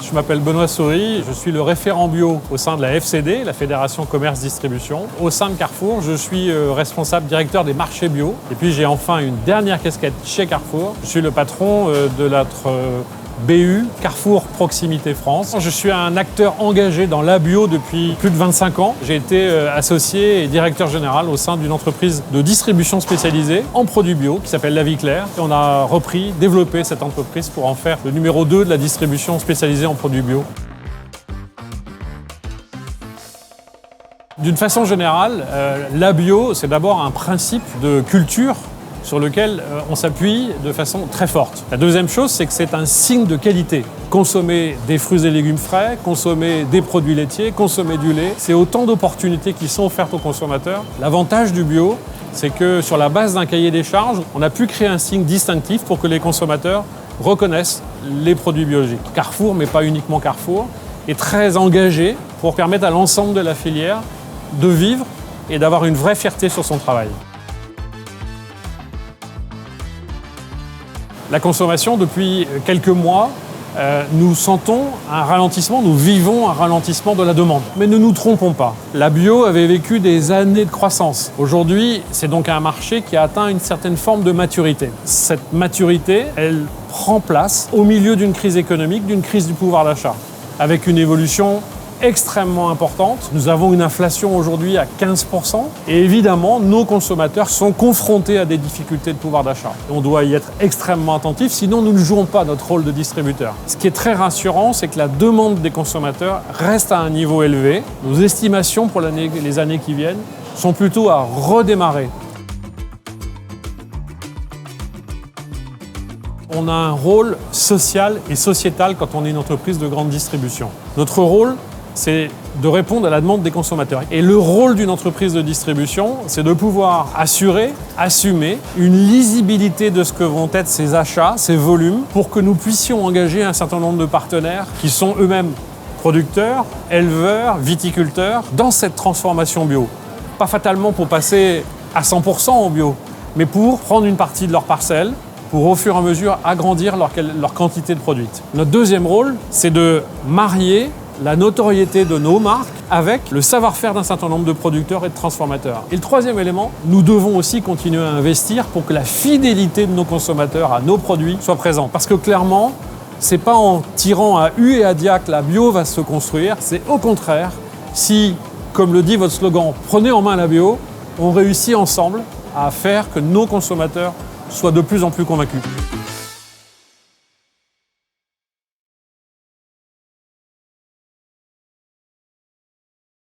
Je m'appelle Benoît Saury, je suis le référent bio au sein de la FCD, la Fédération Commerce Distribution. Au sein de Carrefour, je suis responsable directeur des marchés bio. Et puis j'ai enfin une dernière casquette chez Carrefour. Je suis le patron de notre BU, Carrefour Proximité France. Je suis un acteur engagé dans la bio depuis plus de 25 ans. J'ai été associé et directeur général au sein d'une entreprise de distribution spécialisée en produits bio qui s'appelle La Vie Claire. Et on a repris, développé cette entreprise pour en faire le numéro 2 de la distribution spécialisée en produits bio. D'une façon générale, la bio, c'est d'abord un principe de culture sur lequel on s'appuie de façon très forte. La deuxième chose, c'est que c'est un signe de qualité. Consommer des fruits et légumes frais, consommer des produits laitiers, consommer du lait, c'est autant d'opportunités qui sont offertes aux consommateurs. L'avantage du bio, c'est que sur la base d'un cahier des charges, on a pu créer un signe distinctif pour que les consommateurs reconnaissent les produits biologiques. Carrefour, mais pas uniquement Carrefour, est très engagé pour permettre à l'ensemble de la filière de vivre et d'avoir une vraie fierté sur son travail. La consommation, depuis quelques mois, nous sentons un ralentissement, nous vivons un ralentissement de la demande. Mais ne nous trompons pas, la bio avait vécu des années de croissance. Aujourd'hui, c'est donc un marché qui a atteint une certaine forme de maturité. Cette maturité, elle prend place au milieu d'une crise économique, d'une crise du pouvoir d'achat, avec une évolution extrêmement importante. Nous avons une inflation aujourd'hui à 15% et évidemment, nos consommateurs sont confrontés à des difficultés de pouvoir d'achat. On doit y être extrêmement attentif, sinon nous ne jouons pas notre rôle de distributeur. Ce qui est très rassurant, c'est que la demande des consommateurs reste à un niveau élevé. Nos estimations pour les années qui viennent sont plutôt à redémarrer. On a un rôle social et sociétal quand on est une entreprise de grande distribution. Notre rôle, c'est de répondre à la demande des consommateurs. Et le rôle d'une entreprise de distribution, c'est de pouvoir assurer, assumer une lisibilité de ce que vont être ces achats, ces volumes, pour que nous puissions engager un certain nombre de partenaires qui sont eux-mêmes producteurs, éleveurs, viticulteurs, dans cette transformation bio. Pas fatalement pour passer à 100% en bio, mais pour prendre une partie de leur parcelle, pour au fur et à mesure agrandir leur quantité de produite. Notre deuxième rôle, c'est de marier la notoriété de nos marques avec le savoir-faire d'un certain nombre de producteurs et de transformateurs. Et le troisième élément, nous devons aussi continuer à investir pour que la fidélité de nos consommateurs à nos produits soit présente. Parce que clairement, c'est pas en tirant à U et à dia que la bio va se construire, c'est au contraire, si, comme le dit votre slogan, prenez en main la bio, on réussit ensemble à faire que nos consommateurs soient de plus en plus convaincus.